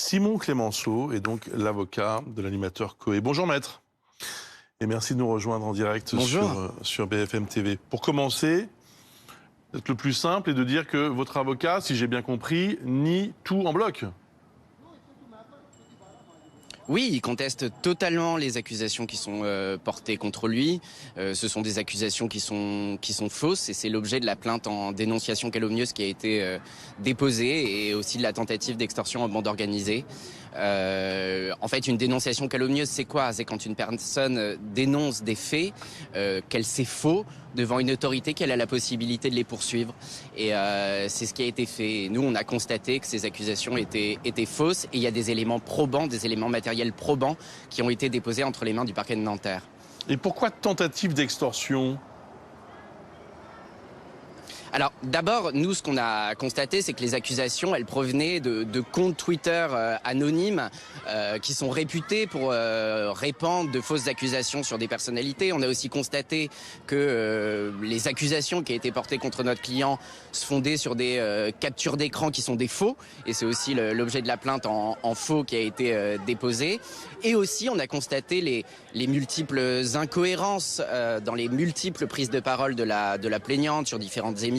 Simon Clémenceau est donc l'avocat de l'animateur Coé. Bonjour maître, et merci de nous rejoindre en direct sur BFM TV. Pour commencer, le plus simple est de dire que votre avocat, si j'ai bien compris, nie tout en bloc. Oui, il conteste totalement les accusations qui sont portées contre lui. Ce sont des accusations qui sont fausses et c'est l'objet de la plainte en dénonciation calomnieuse qui a été déposée et aussi de la tentative d'extorsion en bande organisée. En fait, une dénonciation calomnieuse, c'est quoi? C'est quand une personne dénonce des faits qu'elle sait faux devant une autorité qu'elle a la possibilité de les poursuivre. Et c'est ce qui a été fait. Et nous, on a constaté que ces accusations étaient fausses et il y a des éléments probants, des éléments matériels probants qui ont été déposés entre les mains du parquet de Nanterre. Et pourquoi tentative d'extorsion ? Alors d'abord, nous, ce qu'on a constaté, c'est que les accusations, elles provenaient de comptes Twitter anonymes qui sont réputés pour répandre de fausses accusations sur des personnalités. On a aussi constaté que les accusations qui ont été portées contre notre client se fondaient sur des captures d'écran qui sont des faux. Et c'est aussi l'objet de la plainte en faux qui a été déposée. Et aussi, on a constaté les multiples incohérences dans les multiples prises de parole de la plaignante sur différentes émissions,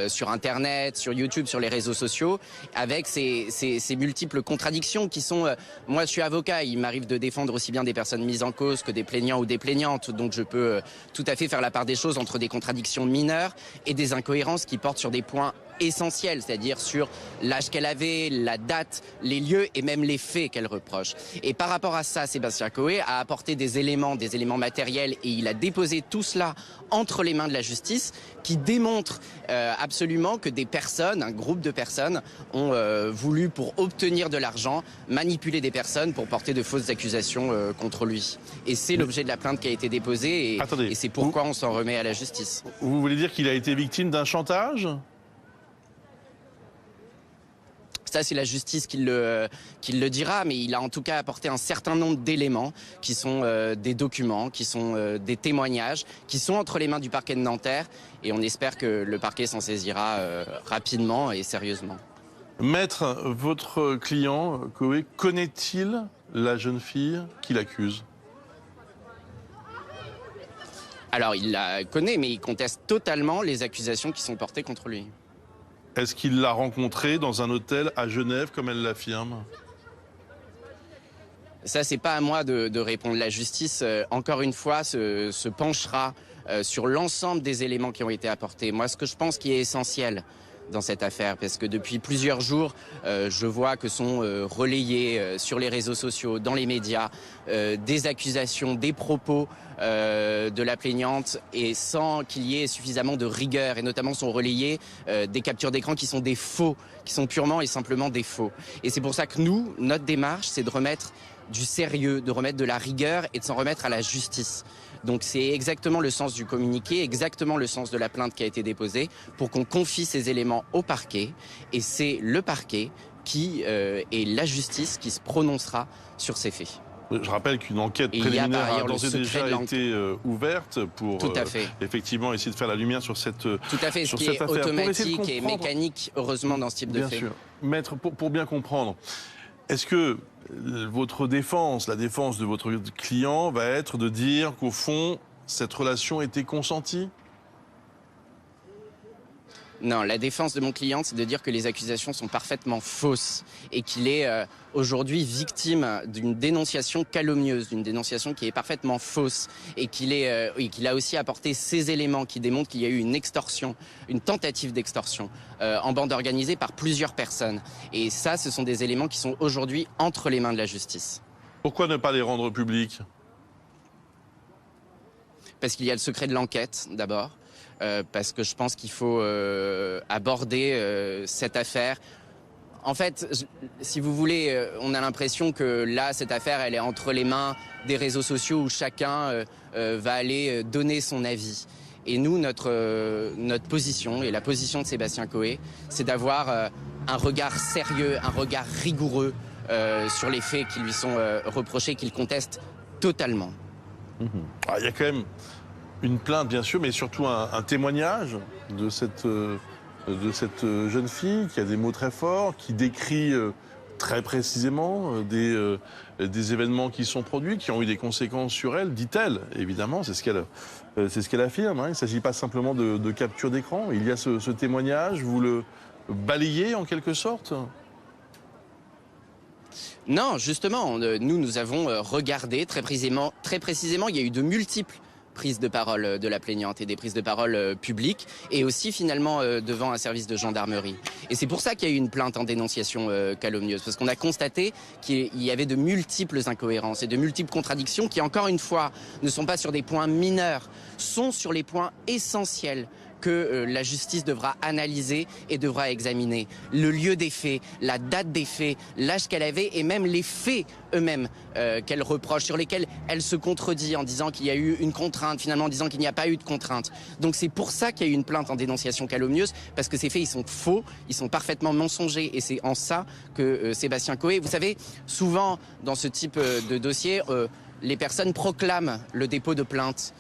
sur Internet, sur YouTube, sur les réseaux sociaux, avec ces multiples contradictions qui sont... moi, je suis avocat, il m'arrive de défendre aussi bien des personnes mises en cause que des plaignants ou des plaignantes, donc je peux tout à fait faire la part des choses entre des contradictions mineures et des incohérences qui portent sur des points essentiel, c'est-à-dire sur l'âge qu'elle avait, la date, les lieux et même les faits qu'elle reproche. Et par rapport à ça, Sébastien Coé a apporté des éléments matériels et il a déposé tout cela entre les mains de la justice qui démontrent absolument que des personnes, un groupe de personnes ont voulu, pour obtenir de l'argent, manipuler des personnes pour porter de fausses accusations contre lui. Et c'est l'objet de la plainte qui a été déposée et c'est pourquoi on s'en remet à la justice. Vous voulez dire qu'il a été victime d'un chantage ? Ça, c'est la justice qui le dira, mais il a en tout cas apporté un certain nombre d'éléments qui sont des documents, qui sont des témoignages, qui sont entre les mains du parquet de Nanterre et on espère que le parquet s'en saisira rapidement et sérieusement. Maître, votre client, Coé, connaît-il la jeune fille qu'il accuse ? Alors, il la connaît, mais il conteste totalement les accusations qui sont portées contre lui. Est-ce qu'il l'a rencontrée dans un hôtel à Genève, comme elle l'affirme ? Ça, c'est pas à moi de répondre. La justice, encore une fois, se penchera sur l'ensemble des éléments qui ont été apportés. Moi, ce que je pense qui est essentiel dans cette affaire, parce que depuis plusieurs jours, je vois que sont relayés sur les réseaux sociaux, dans les médias, des accusations, des propos de la plaignante et sans qu'il y ait suffisamment de rigueur et notamment sont relayés des captures d'écran qui sont des faux, qui sont purement et simplement des faux. Et c'est pour ça que nous, notre démarche, c'est de remettre du sérieux, de remettre de la rigueur et de s'en remettre à la justice. Donc c'est exactement le sens du communiqué, exactement le sens de la plainte qui a été déposée pour qu'on confie ces éléments au parquet et c'est le parquet et la justice qui se prononcera sur ces faits. Je rappelle qu'une enquête préliminaire a d'ores et déjà été ouverte pour effectivement essayer de faire la lumière sur cette affaire. Tout à fait, ce qui est automatique et mécanique, heureusement, dans ce type de fait. Bien sûr. Maître, pour bien comprendre, est-ce que votre défense, la défense de votre client va être de dire qu'au fond, cette relation était consentie ? Non, la défense de mon client, c'est de dire que les accusations sont parfaitement fausses et qu'il est aujourd'hui victime d'une dénonciation calomnieuse, d'une dénonciation qui est parfaitement fausse et qu'il a aussi apporté ces éléments qui démontrent qu'il y a eu une extorsion, une tentative d'extorsion en bande organisée par plusieurs personnes. Et ça, ce sont des éléments qui sont aujourd'hui entre les mains de la justice. Pourquoi ne pas les rendre publics ? Parce qu'il y a le secret de l'enquête, d'abord. Parce que je pense qu'il faut aborder cette affaire. En fait, si vous voulez, on a l'impression que là, cette affaire, elle est entre les mains des réseaux sociaux où chacun va aller donner son avis. Et nous, notre position et la position de Sébastien Coé, c'est d'avoir un regard sérieux, un regard rigoureux sur les faits qui lui sont reprochés, qu'il conteste totalement. Il y a quand même une plainte, bien sûr, mais surtout un témoignage de cette jeune fille qui a des mots très forts, qui décrit très précisément des événements qui sont produits, qui ont eu des conséquences sur elle, dit-elle, évidemment, c'est ce qu'elle affirme. Hein. Il ne s'agit pas simplement de capture d'écran. Il y a ce témoignage, vous le balayez en quelque sorte? Non, justement, nous avons regardé très précisément, il y a eu de multiples prises de parole de la plaignante et des prises de parole publiques et aussi finalement devant un service de gendarmerie. Et c'est pour ça qu'il y a eu une plainte en dénonciation calomnieuse, parce qu'on a constaté qu'il y avait de multiples incohérences et de multiples contradictions qui, encore une fois, ne sont pas sur des points mineurs, sont sur les points essentiels que la justice devra analyser et devra examiner. Le lieu des faits, la date des faits, l'âge qu'elle avait et même les faits eux-mêmes qu'elle reproche, sur lesquels elle se contredit en disant qu'il y a eu une contrainte, finalement en disant qu'il n'y a pas eu de contrainte. Donc c'est pour ça qu'il y a eu une plainte en dénonciation calomnieuse, parce que ces faits, ils sont faux, ils sont parfaitement mensongers et c'est en ça que Sébastien Coé, vous savez, souvent dans ce type de dossier, les personnes proclament le dépôt de plainte.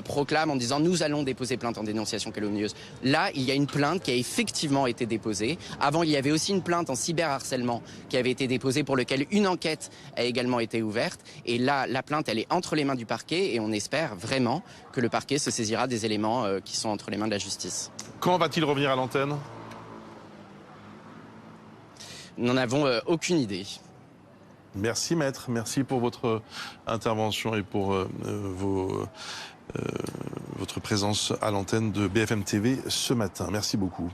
Proclame en disant nous allons déposer plainte en dénonciation calomnieuse. Là, il y a une plainte qui a effectivement été déposée. Avant, il y avait aussi une plainte en cyberharcèlement qui avait été déposée pour laquelle une enquête a également été ouverte. Et là, la plainte, elle est entre les mains du parquet et on espère vraiment que le parquet se saisira des éléments qui sont entre les mains de la justice. Quand va-t-il revenir à l'antenne? Nous n'en avons aucune idée. Merci maître, merci pour votre intervention et pour votre présence à l'antenne de BFM TV ce matin. Merci beaucoup.